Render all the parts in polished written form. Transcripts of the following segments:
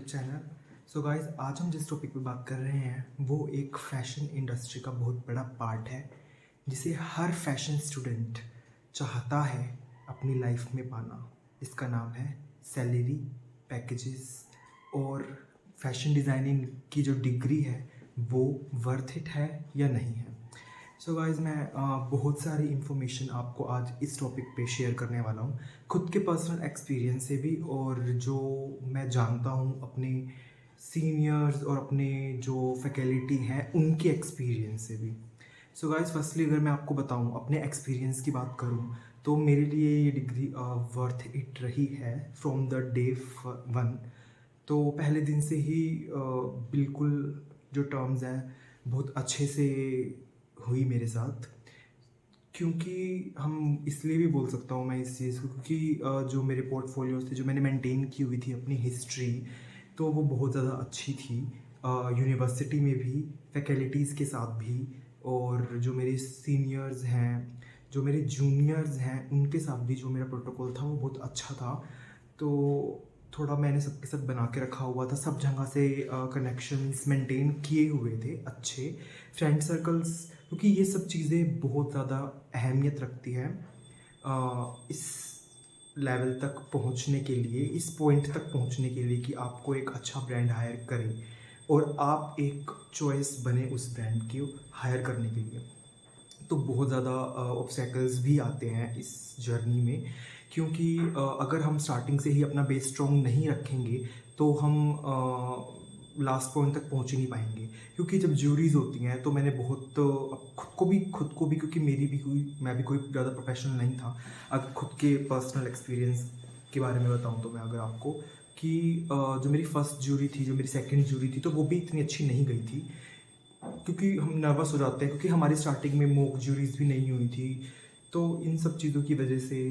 Channel. So guys, आज हम जिस टॉपिक पे बात कर रहे हैं वो एक फ़ैशन इंडस्ट्री का बहुत बड़ा पार्ट है जिसे हर फैशन स्टूडेंट चाहता है अपनी लाइफ में पाना। इसका नाम है सैलरी, पैकेजेस और फैशन डिज़ाइनिंग की जो डिग्री है वो वर्थ इट है या नहीं है। सो गाइज़, मैं बहुत सारी इन्फॉर्मेशन आपको आज इस टॉपिक पे शेयर करने वाला हूँ, खुद के पर्सनल एक्सपीरियंस से भी और जो मैं जानता हूँ अपने सीनियर्स और अपने जो फैकल्टी हैं उनके एक्सपीरियंस से भी। सो गाइज़, फर्स्टली अगर मैं आपको बताऊँ, अपने एक्सपीरियंस की बात करूँ, तो मेरे लिए ये डिग्री वर्थ इट रही है फ्रॉम द डे वन। तो पहले दिन से ही बिल्कुल जो टर्म्स हैं बहुत अच्छे से हुई मेरे साथ। क्योंकि हम इसलिए भी बोल सकता हूँ मैं इस चीज़ को, क्योंकि जो मेरे पोर्टफोलियोज़ थे, जो मैंने मेंटेन की हुई थी अपनी हिस्ट्री, तो वो बहुत ज़्यादा अच्छी थी। यूनिवर्सिटी में भी, फैकल्टीज़ के साथ भी, और जो मेरे सीनियर्स हैं, जो मेरे जूनियर्स हैं, उनके साथ भी जो मेरा प्रोटोकॉल था वो बहुत अच्छा था। तो थोड़ा मैंने सबके साथ बना के रखा हुआ था, सब जगह से कनेक्शंस मेंटेन किए हुए थे अच्छे फ्रेंड सर्कल्स, क्योंकि ये सब चीज़ें बहुत ज़्यादा अहमियत रखती हैं इस लेवल तक पहुंचने के लिए, इस पॉइंट तक पहुंचने के लिए कि आपको एक अच्छा ब्रांड हायर करें और आप एक चॉइस बने उस ब्रांड को हायर करने के लिए। तो बहुत ज़्यादा ऑब्स्टैकल्स भी आते हैं इस जर्नी में, क्योंकि अगर हम स्टार्टिंग से ही अपना बेस स्ट्रॉन्ग नहीं रखेंगे तो हम लास्ट पॉइंट तक पहुंच ही नहीं पाएंगे। क्योंकि जब ज्यूरीज होती हैं तो मैंने बहुत अब खुद को भी क्योंकि मैं भी कोई ज़्यादा प्रोफेशनल नहीं था। अगर खुद के पर्सनल एक्सपीरियंस के बारे में बताऊं तो मैं अगर आपको कि जो मेरी फर्स्ट ज्यूरी थी, जो मेरी सेकंड ज्यूरी थी, तो वो भी इतनी अच्छी नहीं गई थी, क्योंकि हम नर्वस हो जाते हैं, क्योंकि हमारी स्टार्टिंग में मॉक ज्यूरीज भी नहीं हुई थी। तो इन सब चीज़ों की वजह से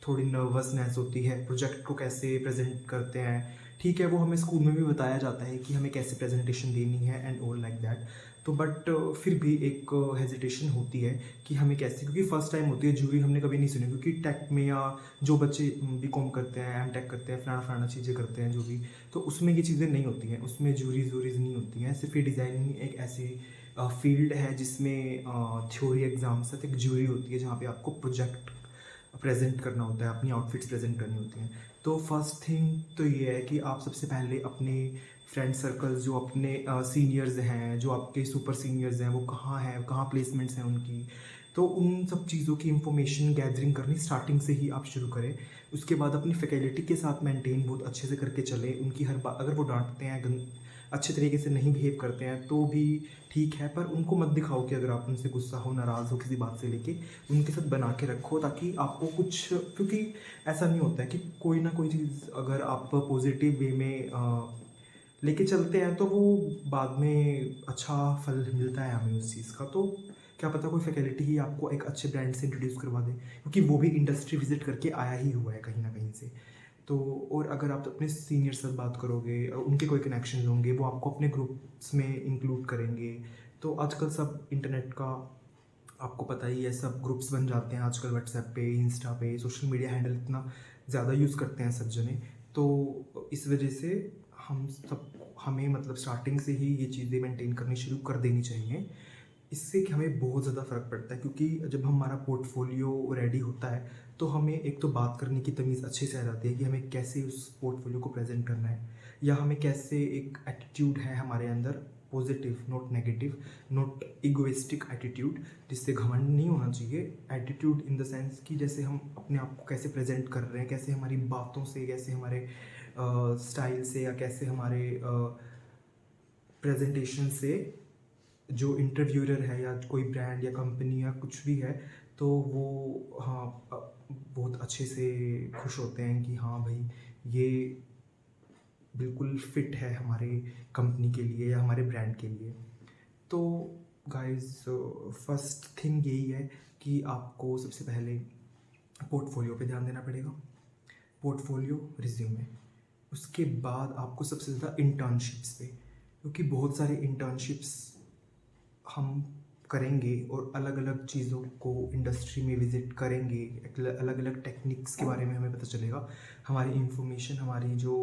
थोड़ी नर्वसनेस होती है। प्रोजेक्ट को कैसे प्रेजेंट करते हैं, ठीक है, वो हमें स्कूल में भी बताया जाता है कि हमें कैसे प्रेजेंटेशन देनी है एंड ऑल लाइक दैट। तो बट फिर भी एक हेजिटेशन होती है कि हमें कैसे, क्योंकि फर्स्ट टाइम होती है, ज्यूरी हमने कभी नहीं सुनी। क्योंकि टेक में या जो बच्चे बीकॉम करते हैं, एम टेक करते हैं, फलाना फलाना चीज़ें करते हैं जो भी, तो उसमें ये चीज़ें नहीं होती हैं, उसमें ज्यूरीज वूरीज नहीं होती हैं। सिर्फ ये डिज़ाइनिंग एक ऐसी फील्ड है जिसमें थ्योरी एग्जाम साथ एक ज्यूरी होती है जहाँ पे आपको प्रोजेक्ट प्रेजेंट करना होता है, अपनी आउटफिट्स प्रेजेंट करनी होती हैं। तो फर्स्ट थिंग तो ये है कि आप सबसे पहले अपने फ्रेंड सर्कल्स, जो अपने सीनियर्स हैं, जो आपके सुपर सीनियर्स हैं, वो कहाँ हैं, कहाँ प्लेसमेंट्स हैं उनकी, तो उन सब चीज़ों की इंफॉर्मेशन गैदरिंग करनी स्टार्टिंग से ही आप शुरू करें। उसके बाद अपनी फैकल्टी के साथ मेंटेन बहुत अच्छे से करके चले। उनकी हर बात, अगर वो डांटते हैं, अच्छे तरीके से नहीं बिहेव करते हैं तो भी ठीक है, पर उनको मत दिखाओ कि अगर आप उनसे गुस्सा हो, नाराज़ हो किसी बात से लेके, उनके साथ बना के रखो, ताकि आपको कुछ, क्योंकि ऐसा नहीं होता है कि कोई ना कोई चीज़ अगर आप पॉजिटिव वे में लेके चलते हैं तो वो बाद में अच्छा फल मिलता है हमें उस चीज़ का। तो क्या पता कोई फैकल्टी ही आपको एक अच्छे ब्रांड से इंट्रोड्यूस करवा दे, क्योंकि वो भी इंडस्ट्री विजिट करके आया ही हुआ है कहीं ना कहीं से। तो और अगर आप अपने सीनियर से बात करोगे, उनके कोई कनेक्शन होंगे, वो आपको अपने ग्रुप्स में इंक्लूड करेंगे। तो आजकल सब इंटरनेट का आपको पता ही है, सब ग्रुप्स बन जाते हैं आजकल, व्हाट्सएप पे, इंस्टा पे, सोशल मीडिया हैंडल इतना ज़्यादा यूज़ करते हैं सब जने। तो इस वजह से हमें मतलब स्टार्टिंग से ही ये चीज़ें मेंटेन करनी शुरू कर देनी चाहिए। इससे कि हमें बहुत ज़्यादा फ़र्क पड़ता है, क्योंकि जब हमारा पोर्टफोलियो रेडी होता है तो हमें एक तो बात करने की तमीज़ अच्छे से आ जाती है कि हमें कैसे उस पोर्टफोलियो को प्रेजेंट करना है, या हमें कैसे, एक एटीट्यूड है हमारे अंदर, positive not negative, not egoistic attitude, जिससे घमंड नहीं होना चाहिए। एटीट्यूड इन द सेंस कि जैसे हम अपने आप को कैसे प्रेजेंट कर रहे हैं, कैसे हमारी बातों से, कैसे हमारे स्टाइल से, या कैसे हमारे प्रेजेंटेशन से जो इंटरव्यूअर है या कोई ब्रांड या कंपनी या कुछ भी है, तो वो हाँ बहुत अच्छे से खुश होते हैं कि हाँ भाई, ये बिल्कुल फिट है हमारे कंपनी के लिए या हमारे ब्रांड के लिए। तो गाइस, फर्स्ट थिंग यही है कि आपको सबसे पहले पोर्टफोलियो पे ध्यान देना पड़ेगा। पोर्टफोलियो, रिज्यूमे, उसके बाद आपको सबसे ज़्यादा इंटर्नशिप्स पे, क्योंकि बहुत सारे इंटर्नशिप्स हम करेंगे और अलग अलग चीज़ों को इंडस्ट्री में विज़िट करेंगे, अलग अलग टेक्निक्स के बारे में हमें पता चलेगा। हमारी इंफॉर्मेशन, हमारी जो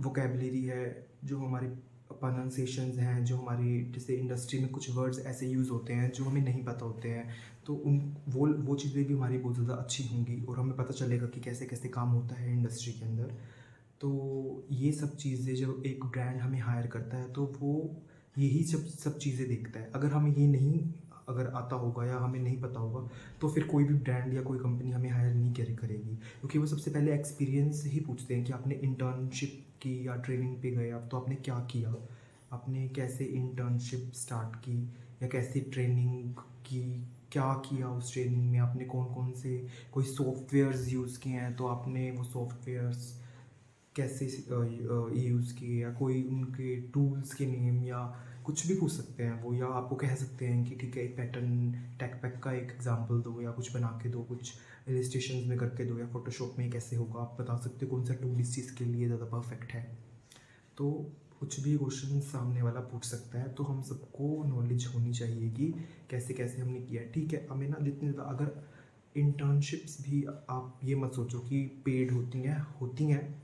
वोकेबलरी है, जो हमारे प्रोनाउंसिएशंस हैं, जो हमारी जैसे इंडस्ट्री में कुछ वर्ड्स ऐसे यूज़ होते हैं जो हमें नहीं पता होते हैं, तो उन वो चीज़ें भी हमारी बहुत ज़्यादा अच्छी होंगी और हमें पता चलेगा कि कैसे कैसे काम होता है इंडस्ट्री के अंदर। तो ये सब चीज़ें जब एक ब्रांड हमें हायर करता है तो वो यही सब सब चीज़ें देखता है। अगर हमें ये नहीं अगर आता होगा या हमें नहीं पता होगा तो फिर कोई भी ब्रांड या कोई कंपनी हमें हायर नहीं करेगी, क्योंकि वो सबसे पहले एक्सपीरियंस ही पूछते हैं कि आपने इंटर्नशिप की या ट्रेनिंग पे गए आप, तो आपने क्या किया, आपने कैसे इंटर्नशिप स्टार्ट की या कैसे ट्रेनिंग की, क्या किया उस ट्रेनिंग में, आपने कौन कौन से कोई सॉफ्टवेयर्स यूज़ किए हैं तो आपने वो सॉफ्टवेयर्स कैसे यूज़ किए, या कोई उनके टूल्स के नेम या कुछ भी पूछ सकते हैं वो, या आपको कह सकते हैं कि ठीक है एक पैटर्न टेक पैक का एक एग्जांपल दो या कुछ बना के दो, कुछ इलस्ट्रेशन में करके दो, या फोटोशॉप में कैसे होगा, आप बता सकते हो कौन सा टूल इस चीज़ के लिए ज़्यादा परफेक्ट है। तो कुछ भी क्वेश्चन सामने वाला पूछ सकता है, तो हम सबको नॉलेज होनी चाहिए कि कैसे कैसे हमने किया है। ठीक है, हमें ना जितनी ज़्यादा अगर इंटर्नशिप्स भी आप ये मत सोचो कि पेड होती हैं,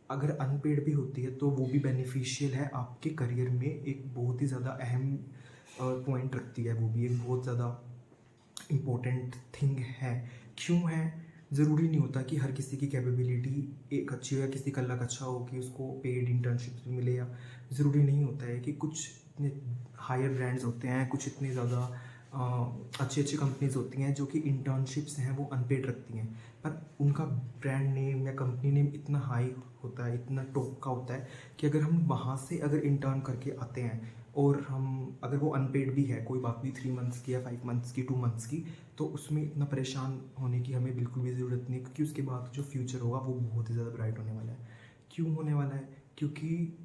अगर अनपेड भी होती है तो वो भी बेनिफिशियल है आपके करियर में, एक बहुत ही ज़्यादा अहम पॉइंट रखती है, वो भी एक बहुत ज़्यादा इम्पोर्टेंट थिंग है। क्यों है? ज़रूरी नहीं होता कि हर किसी की कैपेबिलिटी एक अच्छी हो या किसी का लक अच्छा हो कि उसको पेड इंटर्नशिप मिले, या ज़रूरी नहीं होता है कि कुछ इतने हायर ब्रांड्स होते हैं, कुछ इतनी ज़्यादा अच्छी अच्छी कंपनीज होती हैं जो कि इंटर्नशिप्स हैं वो अनपेड रखती हैं, पर उनका ब्रांड नेम या कंपनी नेम इतना हाई होता है, इतना टॉप का होता है कि अगर हम वहाँ से अगर इंटर्न करके आते हैं और हम अगर वो अनपेड भी है, कोई बात नहीं, 3 मंथ्स की या 5 मंथ्स की, 2 मंथ्स की, तो उसमें इतना परेशान होने की हमें बिल्कुल भी ज़रूरत नहीं, क्योंकि उसके बाद जो फ्यूचर होगा वो बहुत ही ज़्यादा ब्राइट होने वाला है। क्यों होने वाला है? क्योंकि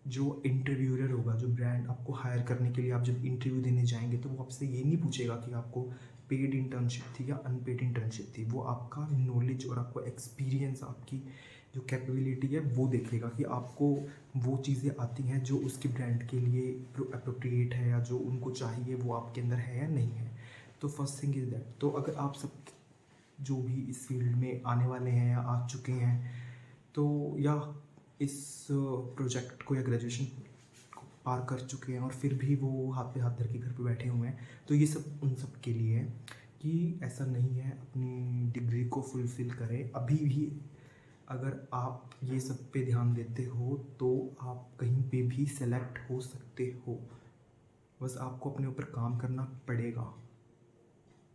जो इंटरव्यूअर होगा, जो ब्रांड आपको हायर करने के लिए आप जब इंटरव्यू देने जाएंगे तो वो आपसे ये नहीं पूछेगा कि आपको पेड इंटर्नशिप थी या अनपेड इंटर्नशिप थी, वो आपका नॉलेज और आपको एक्सपीरियंस, आपकी जो कैपेबिलिटी है वो देखेगा कि आपको वो चीज़ें आती हैं जो उसकी ब्रांड के लिए अप्रोप्रिएट है या जो उनको चाहिए वो आपके अंदर है या नहीं है। तो फर्स्ट थिंग इज़ दैट। तो अगर आप सब जो भी इस फील्ड में आने वाले हैं या आ चुके हैं, तो या इस प्रोजेक्ट को या ग्रेजुएशन को पार कर चुके हैं और फिर भी वो हाथ पे हाथ धर के घर पे बैठे हुए हैं, तो ये सब उन सब के लिए है कि ऐसा नहीं है, अपनी डिग्री को फुलफ़िल करें अभी भी। अगर आप ये सब पे ध्यान देते हो तो आप कहीं पे भी सेलेक्ट हो सकते हो, बस आपको अपने ऊपर काम करना पड़ेगा।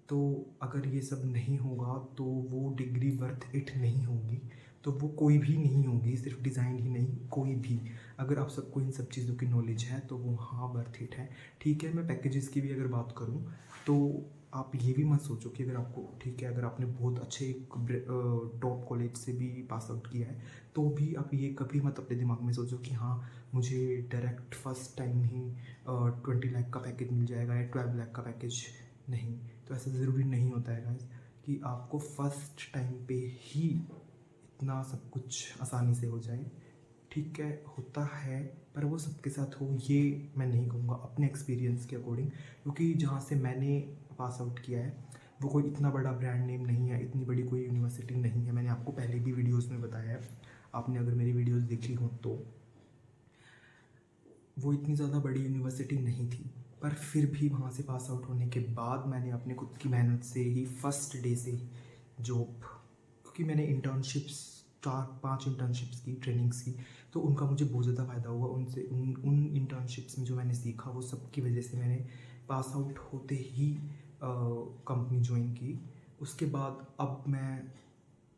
तो अगर ये सब नहीं होगा तो वो डिग्री वर्थ इट नहीं होगी, तो वो कोई भी नहीं होगी, सिर्फ डिज़ाइन ही नहीं, कोई भी। अगर आप सबको इन सब चीज़ों की नॉलेज है तो वो हाँ वर्थ इट है। ठीक है, मैं पैकेजेस की भी अगर बात करूँ तो आप ये भी मत सोचो कि अगर आपको, ठीक है, अगर आपने बहुत अच्छे टॉप कॉलेज से भी पास आउट किया है तो भी आप ये कभी मत अपने दिमाग में सोचो कि हाँ मुझे डायरेक्ट फर्स्ट टाइम ही 20 लाख का पैकेज मिल जाएगा या 12 लाख का पैकेज। नहीं, तो ऐसा ज़रूरी नहीं होता है गाइस कि आपको फर्स्ट टाइम पे ही इतना सब कुछ आसानी से हो जाए। ठीक है, होता है, पर वो सबके साथ हो ये मैं नहीं कहूँगा अपने एक्सपीरियंस के अकॉर्डिंग, क्योंकि जहाँ से मैंने पास आउट किया है वो कोई इतना बड़ा ब्रांड नेम नहीं है, इतनी बड़ी कोई यूनिवर्सिटी नहीं है। मैंने आपको पहले भी वीडियोस में बताया है, आपने अगर मेरी वीडियोस देखी हो तो वो इतनी ज़्यादा बड़ी यूनिवर्सिटी नहीं थी, पर फिर भी वहाँ से पास आउट होने के बाद मैंने अपने खुद की मेहनत से ही फर्स्ट डे से जॉब, क्योंकि मैंने इंटर्नशिप्स 4-5 इंटर्नशिप्स की, ट्रेनिंग्स की, तो उनका मुझे बहुत ज़्यादा फ़ायदा हुआ। उनसे उन इंटर्नशिप्स में जो मैंने सीखा वो सब की वजह से मैंने पास आउट होते ही कंपनी ज्वाइन की। उसके बाद अब मैं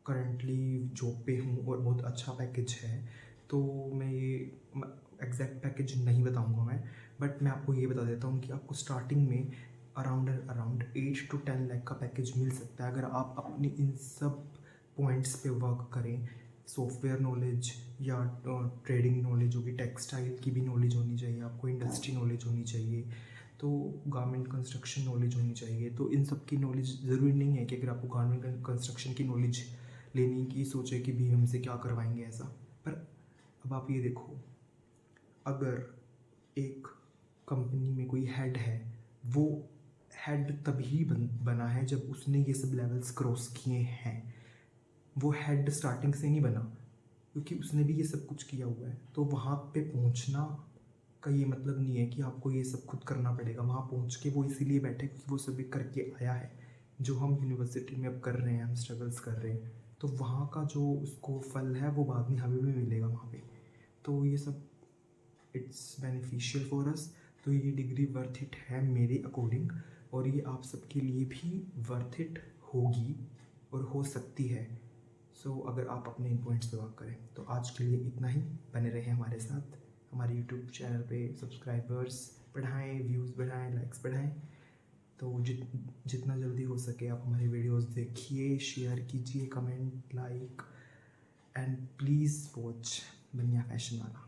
करंटली जॉब पे हूँ और बहुत अच्छा पैकेज है, तो मैं ये एग्जैक्ट पैकेज नहीं बताऊँगा मैं, बट मैं आपको ये बता देता हूँ कि आपको स्टार्टिंग में अराउंड 8 to 10 लाख का पैकेज मिल सकता है अगर आप अपनी इन सब पॉइंट्स पे वर्क करें। सॉफ्टवेयर नॉलेज या ट्रेडिंग नॉलेज होगी, टेक्सटाइल की भी नॉलेज होनी चाहिए आपको, इंडस्ट्री नॉलेज होनी चाहिए, तो गारमेंट कंस्ट्रक्शन नॉलेज होनी चाहिए। तो इन सब की नॉलेज ज़रूरी नहीं है कि अगर आपको गारमेंट कंस्ट्रक्शन की नॉलेज लेने की सोचे कि भी हमसे क्या करवाएंगे ऐसा। पर अब आप ये देखो, अगर एक कंपनी में कोई हेड है, वो हेड तभी बना है जब उसने ये सब लेवल्स क्रॉस किए हैं। वो हेड स्टार्टिंग से नहीं बना, क्योंकि उसने भी ये सब कुछ किया हुआ है। तो वहाँ पे पहुँचना का ये मतलब नहीं है कि आपको ये सब खुद करना पड़ेगा। वहाँ पहुँच के वो इसीलिए बैठे क्योंकि वो सभी करके आया है। जो हम यूनिवर्सिटी में अब कर रहे हैं, हम स्ट्रगल्स कर रहे हैं, तो वहाँ का जो उसको फल है वो बाद में हमें भी मिलेगा वहाँ पे। तो ये सब इट्स बेनिफिशियल फॉर अस। तो ये डिग्री वर्थ इट है मेरे अकॉर्डिंग, और ये आप सबके लिए भी वर्थ इट होगी और हो सकती है। सो अगर आप अपने इन पॉइंट्स पे वर्क करें। तो आज के लिए इतना ही। बने रहें हमारे साथ, हमारे यूट्यूब चैनल पे सब्सक्राइबर्स बढ़ाएं, व्यूज़ बढ़ाएं, लाइक्स बढ़ाएं। तो जितना जल्दी हो सके आप हमारे वीडियोस देखिए, शेयर कीजिए, comment, like, and please watch बनिया फैशन वाला।